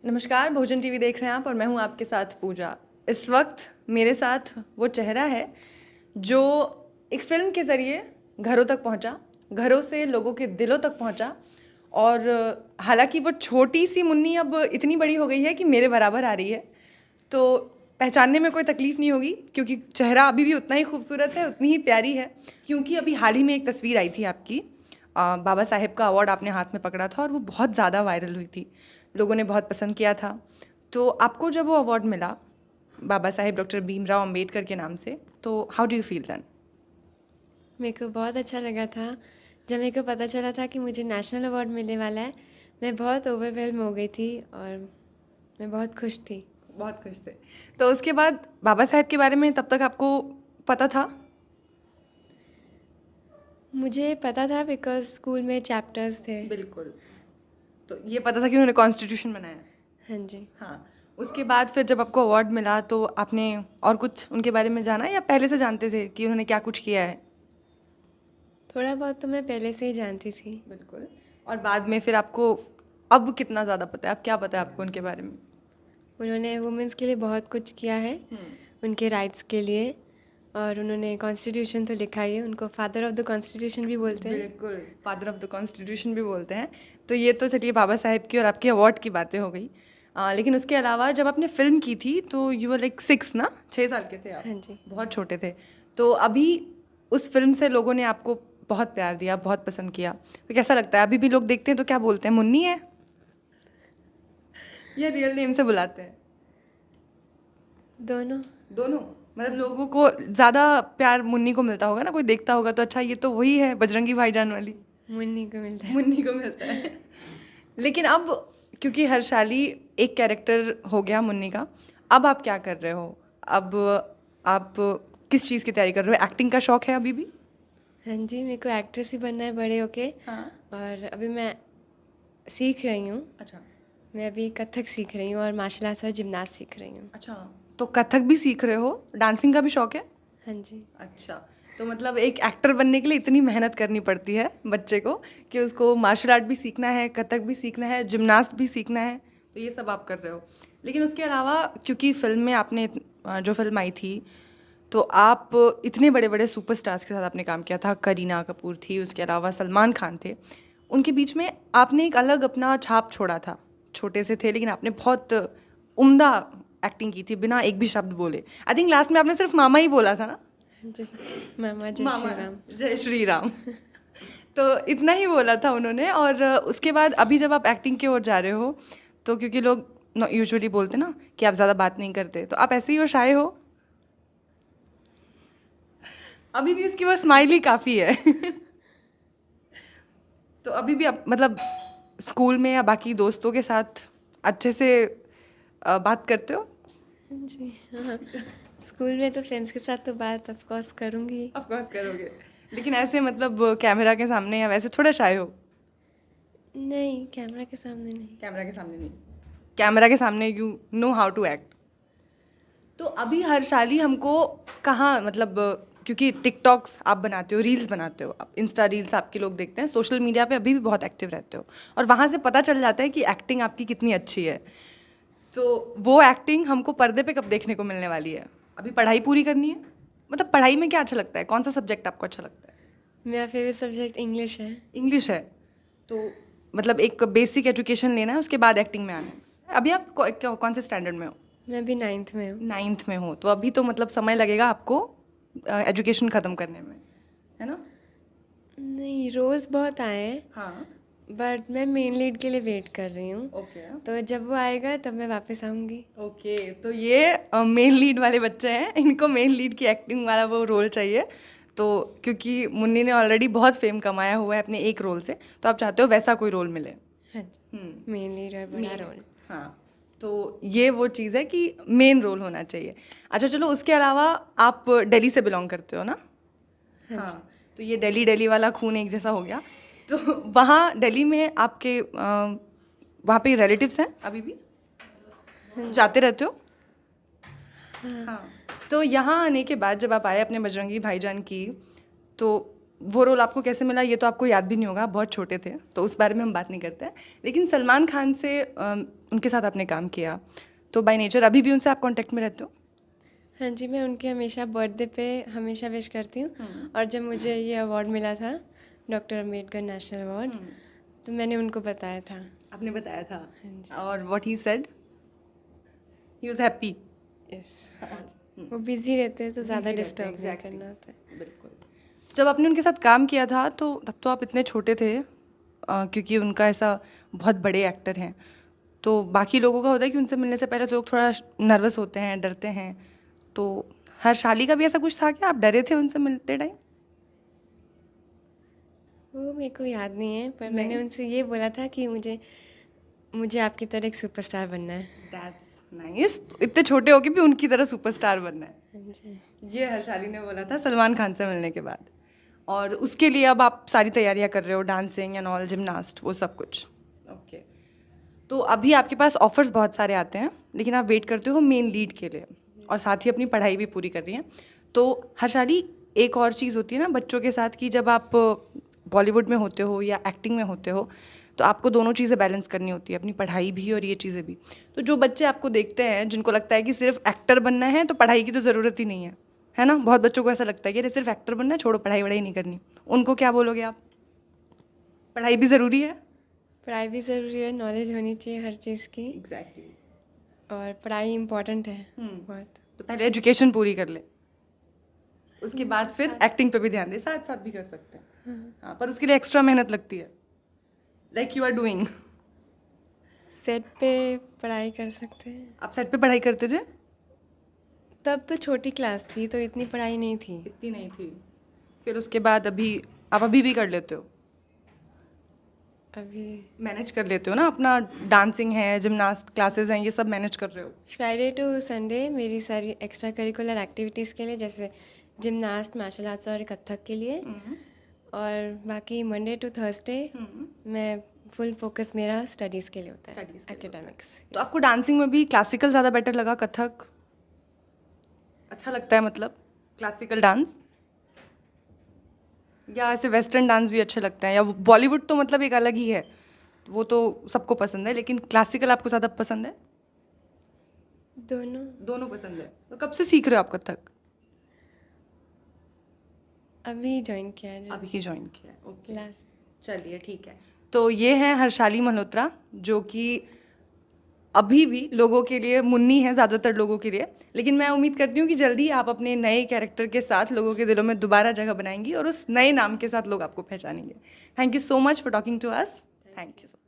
नमस्कार, भोजन टीवी देख रहे हैं आप और मैं हूं आपके साथ पूजा। इस वक्त मेरे साथ वो चेहरा है जो एक फ़िल्म के ज़रिए घरों तक पहुंचा, घरों से लोगों के दिलों तक पहुंचा। और हालांकि वो छोटी सी मुन्नी अब इतनी बड़ी हो गई है कि मेरे बराबर आ रही है, तो पहचानने में कोई तकलीफ़ नहीं होगी क्योंकि चेहरा अभी भी उतना ही खूबसूरत है, उतनी ही प्यारी है। क्योंकि अभी हाल ही में एक तस्वीर आई थी आपकी, बाबा साहेब का अवार्ड आपने हाथ में पकड़ा था और वो बहुत ज़्यादा वायरल हुई थी, लोगों ने बहुत पसंद किया था। तो आपको जब वो अवार्ड मिला बाबा साहेब डॉक्टर भीमराव अंबेडकर के नाम से, तो how do you feel then? मेरे को बहुत अच्छा लगा था जब मेरे को पता चला था कि मुझे नेशनल अवार्ड मिलने वाला है। मैं बहुत ओवरवेल्म हो गई थी और मैं बहुत खुश थी। बहुत खुश थे। तो उसके बाद बाबा साहेब के बारे में तब तक आपको पता था? मुझे पता था बिकॉज स्कूल में चैप्टर्स थे। बिल्कुल। तो ये पता था कि उन्होंने कॉन्स्टिट्यूशन बनाया। हाँ जी। हाँ। उसके बाद फिर जब आपको अवार्ड मिला तो आपने और कुछ उनके बारे में जाना या पहले से जानते थे कि उन्होंने क्या कुछ किया है? थोड़ा बहुत तो मैं पहले से ही जानती थी। बिल्कुल। और बाद में फिर आपको अब कितना ज़्यादा पता है, अब क्या पता है आपको उनके बारे में? उन्होंने वुमेंस के लिए बहुत कुछ किया है, उनके राइट्स के लिए। और उन्होंने कॉन्स्टिट्यूशन तो लिखा ही है, उनको फादर ऑफ द कॉन्स्टिट्यूशन भी बोलते हैं। बिल्कुल, फादर ऑफ द कॉन्स्टिट्यूशन भी बोलते हैं। तो ये तो चलिए बाबा साहेब की और आपके अवार्ड की बातें हो गई। लेकिन उसके अलावा जब आपने फिल्म की थी तो यू वर लाइक 6 ना, 6 साल के थे आप। हाँ जी। बहुत छोटे थे। तो अभी उस फिल्म से लोगों ने आपको बहुत प्यार दिया, बहुत पसंद किया, तो कैसा लगता है? अभी भी लोग देखते हैं तो क्या बोलते हैं, मुन्नी है या रियल नेम से बुलाते हैं? दोनों। दोनों। मतलब लोगों को ज़्यादा प्यार मुन्नी को मिलता होगा ना, कोई देखता होगा तो अच्छा ये तो वही है बजरंगी भाईजान वाली। मुन्नी को मिलता है। मुन्नी को मिलता है। लेकिन अब क्योंकि हर्षाली एक कैरेक्टर हो गया मुन्नी का, अब आप क्या कर रहे हो? अब आप किस चीज़ की तैयारी कर रहे हो? एक्टिंग का शौक है अभी भी? हाँ जी, मेरे को एक्ट्रेस ही बनना है बड़े होके। हाँ। और अभी मैं सीख रही हूँ। अच्छा। मैं अभी कथक सीख रही हूँ और मार्शल आर्ट्स और जिम्नास्ट सीख रही हूँ। अच्छा, तो कथक भी सीख रहे हो, डांसिंग का भी शौक है? हाँ जी। अच्छा। तो मतलब एक एक्टर बनने के लिए इतनी मेहनत करनी पड़ती है बच्चे को कि उसको मार्शल आर्ट भी सीखना है, कथक भी सीखना है, जिम्नास्ट भी सीखना है, तो ये सब आप कर रहे हो। लेकिन उसके अलावा क्योंकि फिल्म में आपने जो फिल्म आई थी तो आप इतने बड़े बड़े सुपरस्टार्स के साथ आपने काम किया था, करीना कपूर थी, उसके अलावा सलमान खान थे, उनके बीच में आपने एक अलग अपना छाप छोड़ा था। छोटे से थे लेकिन आपने बहुत उम्दा एक्टिंग की थी बिना एक भी शब्द बोले। आई थिंक लास्ट में आपने सिर्फ मामा ही बोला था ना? हाँ जी। मामा जय मामा, श्री राम। जय श्री राम। तो इतना ही बोला था उन्होंने। और उसके बाद अभी जब आप एक्टिंग की ओर जा रहे हो तो क्योंकि लोग यूजुअली बोलते ना कि आप ज़्यादा बात नहीं करते, तो आप ऐसे ही हो, शाय हो? अभी भी उसकी वो स्माइल ही काफ़ी है। तो अभी भी आप मतलब स्कूल में या बाकी दोस्तों के साथ अच्छे से बात करते हो? हाँ जी। हाँ, स्कूल में तो फ्रेंड्स के साथ तो बात ऑफ कोर्स करूँगी। ऑफ कोर्स करोगे। लेकिन ऐसे मतलब कैमरा के सामने या वैसे थोड़ा शाय हो? नहीं, कैमरा के सामने नहीं। कैमरा के सामने नहीं। कैमरा के सामने you know how to act. तो अभी हर्षाली हमको कहाँ मतलब क्योंकि टिकटॉक्स आप बनाते हो, रील्स बनाते हो, आप इंस्टा रील्स आपके लोग देखते हैं, सोशल मीडिया पे अभी भी बहुत एक्टिव रहते हो और वहाँ से पता चल जाता है कि एक्टिंग आपकी कितनी अच्छी है। तो वो एक्टिंग हमको पर्दे पे कब देखने को मिलने वाली है? अभी पढ़ाई पूरी करनी है। मतलब पढ़ाई में क्या अच्छा लगता है, कौन सा सब्जेक्ट आपको अच्छा लगता है? मेरा फेवरेट सब्जेक्ट इंग्लिश है। इंग्लिश है। तो मतलब एक बेसिक एजुकेशन लेना है, उसके बाद एक्टिंग में आना है। अभी आप कौन से स्टैंडर्ड में हो? मैं अभी 9th में हूँ। 9th में हो, तो अभी तो मतलब समय लगेगा आपको एजुकेशन ख़त्म करने में, है ना? नहीं, रोल्स बहुत आए हैं हाँ। बट मैं मेन लीड के लिए वेट कर रही हूँ। ओके। तो जब वो आएगा तब मैं वापस आऊँगी। ओके, तो ये मेन लीड वाले बच्चे हैं, इनको मेन लीड की एक्टिंग वाला वो रोल चाहिए। तो क्योंकि मुन्नी ने ऑलरेडी बहुत फेम कमाया हुआ है अपने एक रोल से, तो आप चाहते हो वैसा कोई रोल मिले। हाँ जी, मेन लीड और बड़ा रोल। हाँ। तो ये वो चीज़ है कि मेन रोल होना चाहिए। अच्छा चलो, उसके अलावा आप दिल्ली से बिलोंग करते हो ना? हाँ। तो ये दिल्ली दिल्ली वाला खून एक जैसा हो गया। तो वहाँ दिल्ली में आपके वहाँ पे रिलेटिव्स हैं अभी भी? जाते रहते हो? हाँ। तो यहाँ आने के बाद जब आप आए अपने बजरंगी भाईजान की, तो वो रोल आपको कैसे मिला ये तो आपको याद भी नहीं होगा, आप बहुत छोटे थे, तो उस बारे में हम बात नहीं करते हैं। लेकिन सलमान खान से उनके साथ आपने काम किया, तो बाय नेचर अभी भी उनसे आप कांटेक्ट में रहते हो? हाँ जी, मैं उनके हमेशा बर्थडे पे हमेशा विश करती हूँ। और जब मुझे ये अवार्ड मिला था, डॉक्टर अम्बेडकर नेशनल अवार्ड, तो मैंने उनको बताया था। आपने बताया था? हाँ जी। और what he said? He was happy? Yes. वो बिजी रहते हैं तो ज़्यादा रहते हैं, डिस्टर्ब नहीं exactly. करना होता है। बिल्कुल। तो जब आपने उनके साथ काम किया था तो तब तो आप इतने छोटे थे, क्योंकि उनका ऐसा बहुत बड़े एक्टर हैं, तो बाकी लोगों का होता है कि उनसे मिलने से पहले तो लोग थोड़ा नर्वस होते हैं, डरते हैं। तो हर्षाली का भी ऐसा कुछ था कि आप डरे थे उनसे मिलते टाइम? वो मेरे को याद नहीं है, पर मैंने उनसे ये बोला था कि मुझे आपकी तरह एक सुपरस्टार बनना है। That's nice. इतने छोटे होके भी उनकी तरह सुपरस्टार बनना है, हाँ जी। ये हर्षाली ने बोला था सलमान खान से मिलने के बाद। और उसके लिए अब आप सारी तैयारियां कर रहे हो, डांसिंग एंड ऑल, जिमनास्ट, वो सब कुछ? ओके। तो अभी आपके पास ऑफर्स बहुत सारे आते हैं, लेकिन आप वेट करते हो मेन लीड के लिए, और साथ ही अपनी पढ़ाई भी पूरी कर रही हैं। तो हर्षाली, एक और चीज़ होती है ना बच्चों के साथ कि जब आप बॉलीवुड में होते हो या एक्टिंग में होते हो, तो आपको दोनों चीज़ें बैलेंस करनी होती है, अपनी पढ़ाई भी और ये चीज़ें भी। तो जो बच्चे आपको देखते हैं, जिनको लगता है कि सिर्फ एक्टर बनना है तो पढ़ाई की तो ज़रूरत ही नहीं है ना, बहुत बच्चों को ऐसा लगता है कि अरे सिर्फ एक्टर बनना है, छोड़ो पढ़ाई वढ़ाई नहीं करनी, उनको क्या बोलोगे आप? पढ़ाई भी ज़रूरी है? पढ़ाई भी ज़रूरी है, नॉलेज होनी चाहिए हर चीज़ की, एग्जैक्टली। और पढ़ाई इम्पोर्टेंट है बहुत। तो पहले एजुकेशन पूरी कर ले, उसके बाद फिर एक्टिंग पे भी ध्यान दे, साथ साथ भी कर सकते हैं। हाँ, पर उसके लिए एक्स्ट्रा मेहनत लगती है, like you are doing. Set पे पढ़ाई कर सकते हैं। आप सेट पे पढ़ाई करते थे? तब तो छोटी क्लास थी तो इतनी पढ़ाई नहीं थी। इतनी नहीं थी। फिर उसके बाद आप अभी भी कर लेते हो? अभी मैनेज कर लेते हो ना अपना, डांसिंग है, जिमनास्ट क्लासेस हैं, ये सब मैनेज कर रहे हो? फ्राइडे टू संडे मेरी सारी एक्स्ट्रा करिकुलर एक्टिविटीज़ के लिए, जैसे जिमनास्ट, मार्शल आर्ट्स और कथक के लिए, और बाकी मंडे टू थर्सडे मैं फुल फोकस मेरा स्टडीज़ के लिए होता है, एकेडमिक्स। तो आपको डांसिंग में भी क्लासिकल ज़्यादा बेटर लगा, कथक अच्छा लगता है, मतलब क्लासिकल डांस, या ऐसे वेस्टर्न डांस भी अच्छे लगते हैं? या बॉलीवुड तो मतलब एक अलग ही है, वो तो सबको पसंद है, लेकिन क्लासिकल आपको ज़्यादा पसंद है? दोनों पसंद है। तो कब से सीख रहे हो आप कथक? अभी ज्वाइन किया है। अभी ही ज्वाइन किया है, ओके। लास्ट। चलिए ठीक है। तो ये है हर्षाली मल्होत्रा, जो कि अभी भी लोगों के लिए मुन्नी है, ज़्यादातर लोगों के लिए, लेकिन मैं उम्मीद करती हूँ कि जल्दी आप अपने नए कैरेक्टर के साथ लोगों के दिलों में दोबारा जगह बनाएंगी और उस नए नाम के साथ लोग आपको पहचानेंगे। Thank you so much for talking to us. Thank you so much.